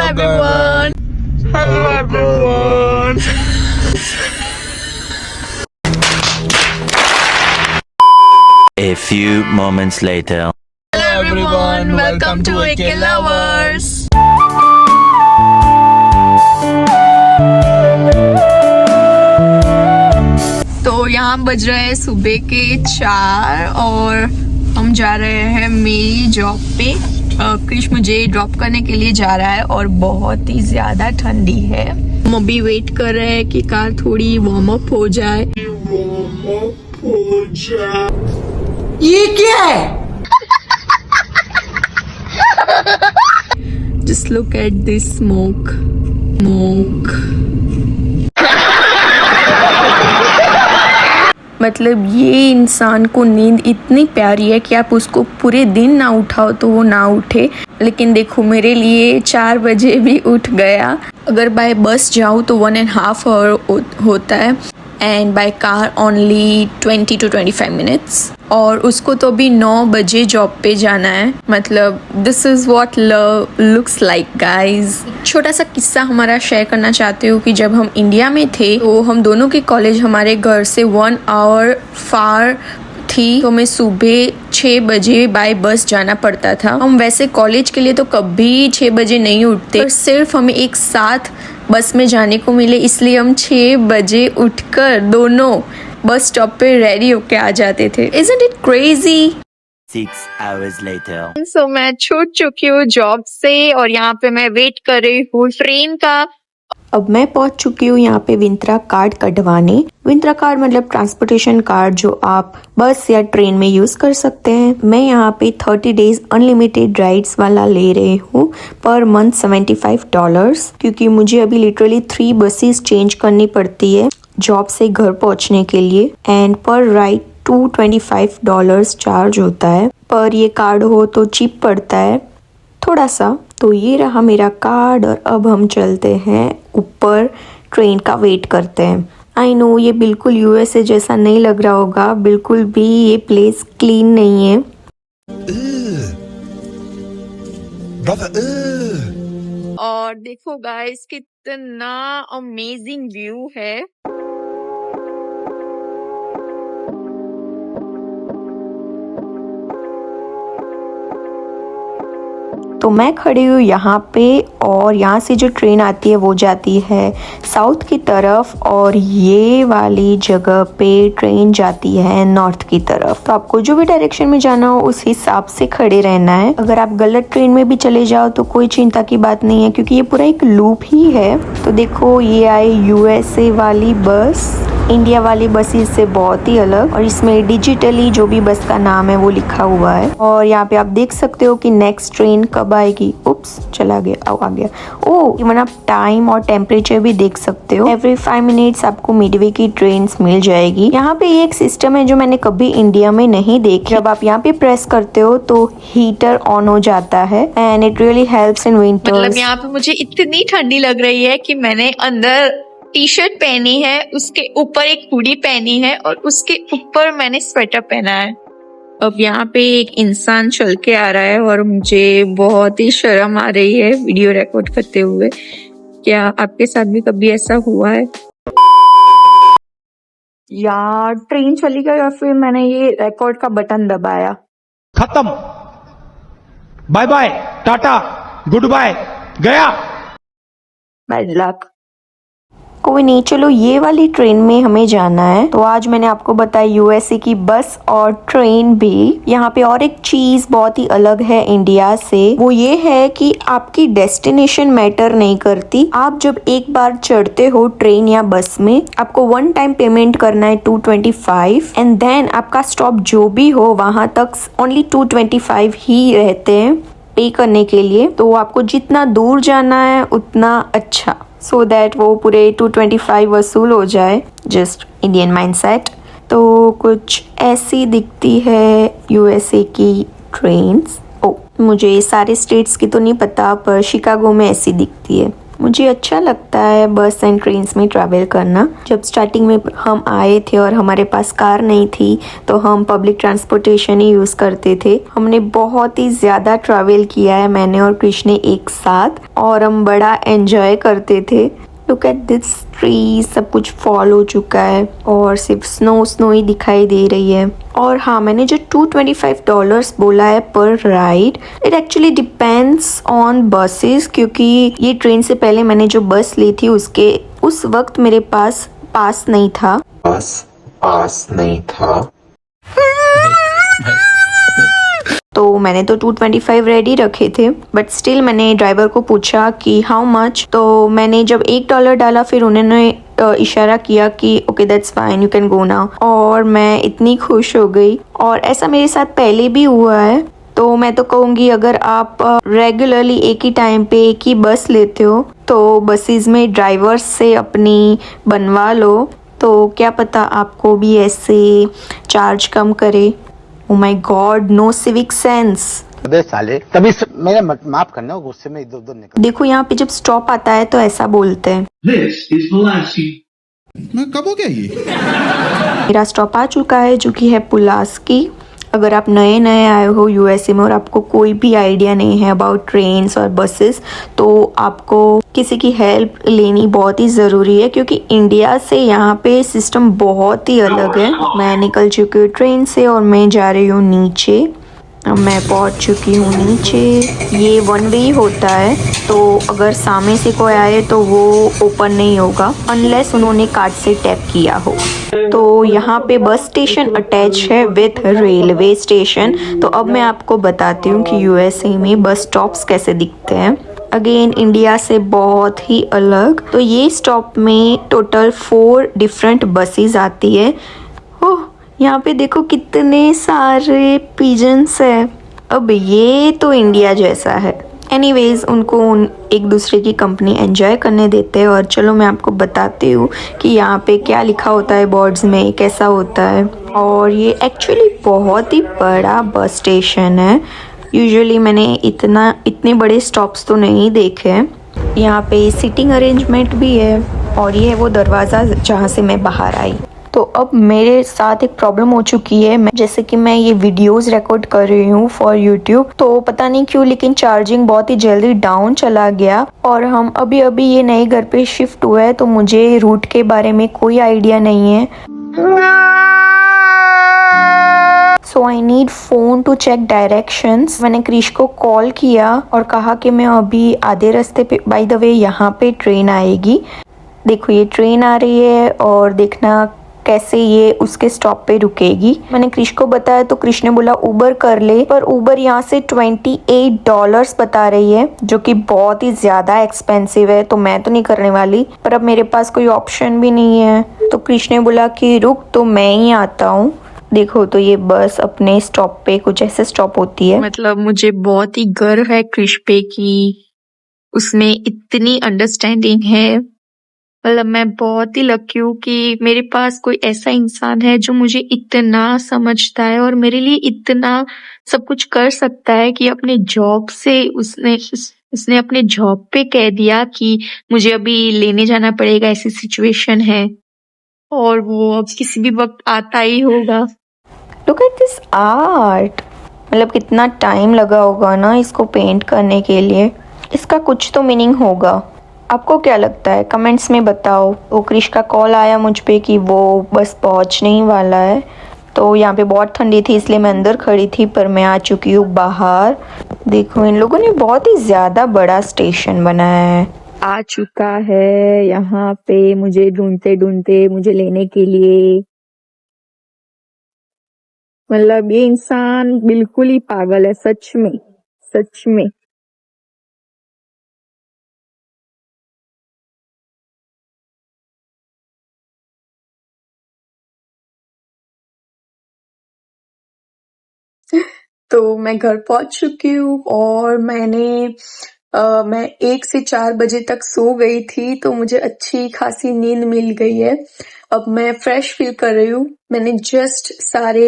everyone. Hello everyone. A few moments later. Hello everyone. Welcome to AK Lovers. तो यहाँ बज रहे हैं सुबह के 4 और हम जा रहे हैं मेरी जॉब पे। क्रिश मुझे ड्रॉप करने के लिए जा रहा है और बहुत ही ज्यादा ठंडी है। हम अभी वेट कर रहे हैं कि कार थोड़ी वार्म अप हो जाए। ये क्या है? Just look at this smoke. मतलब ये इंसान को नींद इतनी प्यारी है कि आप उसको पूरे दिन ना उठाओ तो वो ना उठे। लेकिन देखो मेरे लिए 4 बजे भी उठ गया। अगर बाय बस जाऊँ तो 1.5 आवर होता है and by car only 20 to 25 minutes. और उसको तो भी 9 बजे जॉब पे जाना है। मतलब this is what love looks like guys. छोटा सा किस्सा हमारा शेयर करना चाहती हूँ कि जब हम इंडिया में थे तो हम दोनों की कॉलेज हमारे घर से 1 आवर फार थी, तो हमें सुबह 6 बजे बाय बस जाना पड़ता था। हम वैसे कॉलेज के लिए तो कभी 6 बजे नहीं उठते, पर सिर्फ हमें एक साथ बस में जाने को मिले इसलिए हम 6 बजे उठकर दोनों बस स्टॉप पे रेडी होके आ जाते थे। Isn't it crazy? 6 hours later. So मैं छूट चुकी हूँ जॉब से और यहाँ पे मैं वेट कर रही हूँ ट्रेन का। अब मैं पहुंच चुकी हूँ यहाँ पे विंत्रा कार्ड कटवाने। विंत्रा कार्ड मतलब ट्रांसपोर्टेशन कार्ड जो आप बस या ट्रेन में यूज कर सकते हैं। मैं यहाँ पे 30 डेज अनलिमिटेड राइड्स वाला ले रही हूँ, पर मंथ $75, क्योंकि मुझे अभी लिटरली 3 बसेस चेंज करनी पड़ती है जॉब से घर पहुँचने के लिए एंड पर राइड $225 चार्ज होता है। पर ये कार्ड हो तो चीप पड़ता है थोड़ा सा। तो ये रहा मेरा कार्ड और अब हम चलते हैं ऊपर, ट्रेन का वेट करते हैं। आई नो ये बिल्कुल यूएसए जैसा नहीं लग रहा होगा, बिल्कुल भी ये प्लेस क्लीन नहीं है। और देखो गाइस कितना अमेजिंग व्यू है। तो मैं खड़ी हूँ यहाँ पे और यहाँ से जो ट्रेन आती है वो जाती है साउथ की तरफ और ये वाली जगह पे ट्रेन जाती है नॉर्थ की तरफ। तो आपको जो भी डायरेक्शन में जाना हो उस हिसाब से खड़े रहना है। अगर आप गलत ट्रेन में भी चले जाओ तो कोई चिंता की बात नहीं है, क्योंकि ये पूरा एक लूप ही है। तो देखो ये आई यूएसए वाली बस, इंडिया वाली बस इससे बहुत ही अलग, और इसमें डिजिटली जो भी बस का नाम है वो लिखा हुआ है। और यहाँ पे आप देख सकते हो कि नेक्स्ट ट्रेन कब आएगी। उप्स चला गया, आ गया। ओह इवन आप टाइम और टेम्परेचर भी देख सकते हो। एवरी 5 मिनट्स आपको मिडवे की ट्रेन मिल जाएगी। यहाँ पे ये एक सिस्टम है जो मैंने कभी इंडिया में नहीं देखी। जब आप यहाँ पे प्रेस करते हो तो हीटर ऑन हो जाता है and it really helps in winter. मतलब यहाँ पे मुझे इतनी ठंडी लग रही है कि मैंने अंदर टी शर्ट पहनी है, उसके ऊपर एक हुडी पहनी है और उसके ऊपर मैंने स्वेटर पहना है। अब यहाँ पे एक इंसान चल के आ रहा है और मुझे बहुत ही शर्म आ रही है वीडियो रिकॉर्ड करते हुए। क्या आपके साथ भी कभी ऐसा हुआ है? यार ट्रेन चली गई और फिर मैंने ये रिकॉर्ड का बटन दबाया। खत्म, bye bye, tata, good bye, गया। Bad luck. कोई नहीं, चलो ये वाली ट्रेन में हमें जाना है। तो आज मैंने आपको बताया यूएसए की बस और ट्रेन भी। यहाँ पे और एक चीज बहुत ही अलग है इंडिया से, वो ये है कि आपकी डेस्टिनेशन मैटर नहीं करती। आप जब एक बार चढ़ते हो ट्रेन या बस में, आपको 1 टाइम पेमेंट करना है $225 एंड देन आपका स्टॉप जो भी हो वहां तक ओनली $225 ही रहते हैं पे करने के लिए। तो आपको जितना दूर जाना है उतना अच्छा, सो दैट वो पूरे 225 वसूल हो जाए। Just Indian mindset. तो कुछ ऐसी दिखती है यूएसए की ट्रेन्स। ओ मुझे सारे स्टेट्स की तो नहीं पता, पर शिकागो में ऐसी दिखती है। मुझे अच्छा लगता है बस एंड ट्रेन्स में ट्रैवल करना। जब स्टार्टिंग में हम आए थे और हमारे पास कार नहीं थी तो हम पब्लिक ट्रांसपोर्टेशन ही यूज़ करते थे। हमने बहुत ही ज़्यादा ट्रैवल किया है मैंने और कृष ने एक साथ, और हम बड़ा एंजॉय करते थे। लुक एट दिस ट्री, सब कुछ फॉल हो चुका है और सिर्फ स्नो ही दिखाई दे रही है। और हाँ, मैंने जो $225 बोला है पर ride, it actually depends on buses, क्योंकि ये ट्रेन से पहले मैंने जो बस ली थी उस वक्त मेरे पास पास नहीं था। तो मैंने तो 225 रेडी रखे थे, बट स्टिल मैंने ड्राइवर को पूछा कि हाउ मच। तो मैंने जब $1 डाला फिर उन्होंने इशारा किया कि okay that's fine, you can go now. और मैं इतनी खुश हो गई, और ऐसा मेरे साथ पहले भी हुआ है। तो मैं तो कहूँगी अगर आप रेगुलरली एक ही टाइम पे एक ही बस लेते हो तो बसेस में ड्राइवर्स से अपनी बनवा लो, तो क्या पता आपको भी ऐसे चार्ज कम करे। Oh my god, no civic sense. अबे साले, तभी मेरा माफ करना, गुस्से में इधर उधर निकल। देखो यहाँ पे जब स्टॉप आता है तो ऐसा बोलते हैं। मैं कब हो गया ये? मेरा स्टॉप आ चुका है जो कि है पुलास्की। अगर आप नए नए आए हो यूएसए में और आपको कोई भी आइडिया नहीं है अबाउट ट्रेन्स और बसेस, तो आपको किसी की हेल्प लेनी बहुत ही ज़रूरी है, क्योंकि इंडिया से यहाँ पे सिस्टम बहुत ही अलग है। मैं निकल चुकी हूँ ट्रेन से और मैं जा रही हूँ नीचे। अब मैं पहुँच चुकी हूँ नीचे। ये वन वे होता है, तो अगर सामने से कोई आए तो वो ओपन नहीं होगा अनलेस उन्होंने कार्ड से टैप किया हो। तो यहाँ पे बस स्टेशन अटैच है विथ रेलवे स्टेशन। तो अब मैं आपको बताती हूँ कि यूएसए में बस स्टॉप्स कैसे दिखते हैं। अगेन इंडिया से बहुत ही अलग। तो ये स्टॉप में टोटल 4 डिफरेंट बसेस आती है। ओह, यहाँ पे देखो कितने सारे पिजन्स है। अब ये तो इंडिया जैसा है। एनीवेज, उनको एक दूसरे की कंपनी एंजॉय करने देते हैं। और चलो मैं आपको बताती हूँ कि यहाँ पे क्या लिखा होता है बोर्ड्स में, कैसा होता है। और ये एक्चुअली बहुत ही बड़ा बस स्टेशन है। यूजुअली मैंने इतने बड़े स्टॉप्स तो नहीं देखे हैं। यहाँ पे सीटिंग अरेंजमेंट भी है, और ये है वो दरवाज़ा जहाँ से मैं बाहर आई। तो अब मेरे साथ एक प्रॉब्लम हो चुकी है। जैसे कि मैं ये वीडियोस रिकॉर्ड कर रही हूँ फॉर यूट्यूब, तो पता नहीं क्यों लेकिन चार्जिंग बहुत ही जल्दी डाउन चला गया। और हम अभी ये नए घर पे शिफ्ट हुए हैं, तो मुझे रूट के बारे में कोई आइडिया नहीं है। So I need phone to check directions. मैंने क्रिश को कॉल किया और कहा कि मैं अभी आधे रास्ते पे, बाय द वे यहाँ पे ट्रेन आएगी। देखो ये ट्रेन आ रही है और देखना कैसे ये उसके स्टॉप पे रुकेगी। मैंने क्रिश को बताया तो क्रिश ने बोला उबर कर ले, पर उबर यहाँ से $28 बता रही है, जो कि बहुत ही ज़्यादा एक्सपेंसिव है। तो मैं तो नहीं करने वाली, पर अब मेरे पास कोई ऑप्शन भी नहीं है। तो क्रिश ने बोला कि रुक, तो मैं ही आता हूँ। देखो तो ये बस अपने स्टॉप पे कुछ ऐसे स्टॉप होती है। मतलब मुझे बहुत ही गर्व है क्रिश पे कि उसमें इतनी अंडरस्टैंडिंग है। मतलब मैं बहुत ही लकी हूँ कि मेरे पास कोई ऐसा इंसान है जो मुझे इतना समझता है और मेरे लिए इतना सब कुछ कर सकता है कि अपने जॉब से उसने अपने जॉब पे कह दिया कि मुझे अभी लेने जाना पड़ेगा, ऐसी सिचुएशन है, और वो अब किसी भी वक्त आता ही होगा। Look at this art. मतलब कितना टाइम लगा होगा ना इसको पेंट करने के लिए। इसका कुछ तो मीनिंग होगा। आपको क्या लगता है कमेंट्स में बताओ। तो क्रिश का कॉल आया मुझ पे कि वो बस पहुंचने ही वाला है। तो यहाँ पे बहुत ठंडी थी इसलिए मैं अंदर खड़ी थी, पर मैं आ चुकी हूँ बाहर। देखो इन लोगों ने बहुत ही ज़्यादा बड़ा स्टेशन बनाया है। आ चुका है यहाँ पे मुझे ढूंढते ढूंढते मुझे लेने के लिए। मतलब ये इंसान बिल्कुल ही पागल है, सच में सच में। तो मैं घर पहुंच चुकी हूँ और मैं 1 से 4 बजे तक सो गई थी, तो मुझे अच्छी खासी नींद मिल गई है। अब मैं फ्रेश फील कर रही हूँ। मैंने जस्ट सारे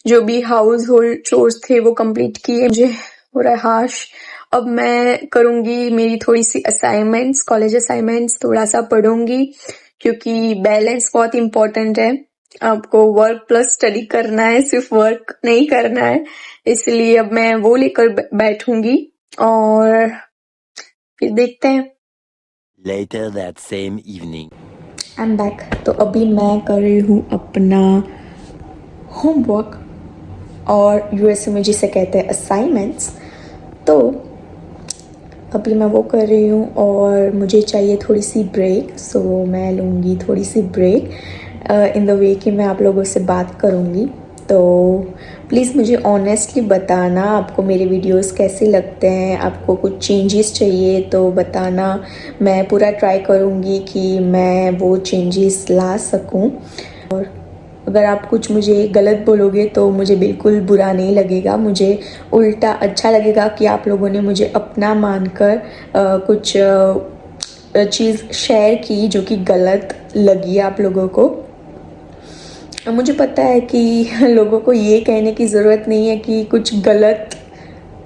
जो भी हाउस होल्ड चोर्स थे वो कंप्लीट किए। मुझे हो रहा है हाश, अब मैं करूँगी मेरी थोड़ी सी असाइनमेंट्स, कॉलेज असाइनमेंट्स, थोड़ा सा पढ़ूंगी क्योंकि बैलेंस बहुत इम्पोर्टेंट है। आपको वर्क प्लस स्टडी करना है, सिर्फ वर्क नहीं करना है, इसलिए अब मैं वो लेकर बैठूंगी और फिर देखते हैं। Later that same evening. I am back. तो अभी मैं कर रही हूँ अपना होमवर्क और यूएसए में जिसे कहते हैं असाइनमेंट्स। तो अभी मैं वो कर रही हूँ और मुझे चाहिए थोड़ी सी ब्रेक, सो मैं लूँगी थोड़ी सी ब्रेक इन द वे कि मैं आप लोगों से बात करूँगी। तो प्लीज़ मुझे ऑनेस्टली बताना आपको मेरे वीडियोस कैसे लगते हैं, आपको कुछ चेंजेस चाहिए तो बताना। मैं पूरा ट्राई करूँगी कि मैं वो चेंजेस ला सकूँ, और अगर आप कुछ मुझे गलत बोलोगे तो मुझे बिल्कुल बुरा नहीं लगेगा, मुझे उल्टा अच्छा लगेगा कि आप लोगों ने मुझे अपना मानकर कुछ चीज़ शेयर की जो कि गलत लगी आप लोगों को। मुझे पता है कि लोगों को ये कहने की ज़रूरत नहीं है कि कुछ गलत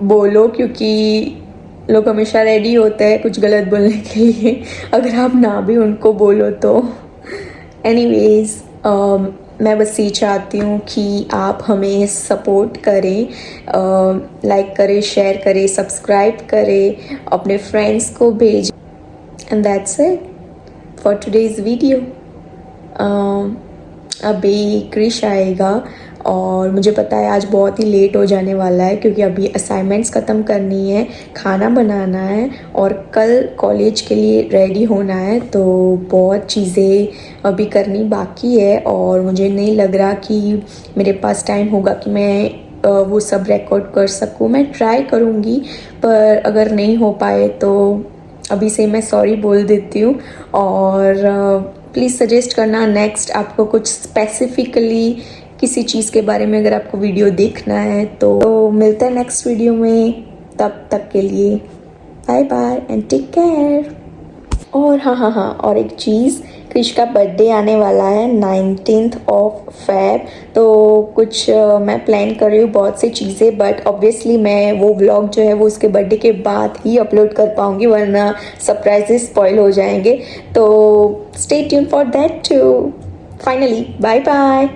बोलो, क्योंकि लोग हमेशा रेडी होते हैं कुछ गलत बोलने के लिए अगर आप ना भी उनको बोलो तो। एनीवेज मैं बस ये चाहती हूँ कि आप हमें सपोर्ट करें, लाइक करें, शेयर करें, सब्सक्राइब करें, अपने फ्रेंड्स को भेजें। And that's it for today's video. अभी क्रिश आएगा और मुझे पता है आज बहुत ही लेट हो जाने वाला है क्योंकि अभी असाइनमेंट्स ख़त्म करनी है, खाना बनाना है और कल कॉलेज के लिए रेडी होना है। तो बहुत चीज़ें अभी करनी बाकी है और मुझे नहीं लग रहा कि मेरे पास टाइम होगा कि मैं वो सब रिकॉर्ड कर सकूँ। मैं ट्राई करूँगी, पर अगर नहीं हो पाए तो अभी से मैं सॉरी बोल देती हूँ। और प्लीज़ सजेस्ट करना नेक्स्ट आपको कुछ स्पेसिफिकली किसी चीज़ के बारे में अगर आपको वीडियो देखना है तो मिलते हैं नेक्स्ट वीडियो में। तब तक के लिए bye bye and take care. और हाँ, और एक चीज़, क्रिश का बर्थडे आने वाला है 19th ऑफ फेब। तो कुछ मैं प्लान कर रही हूँ बहुत सी चीज़ें, बट ऑब्वियसली मैं वो व्लॉग जो है वो उसके बर्थडे के बाद ही अपलोड कर पाऊँगी, वरना सरप्राइजेस स्पॉइल हो जाएंगे। तो stay tune for that too. Finally bye bye.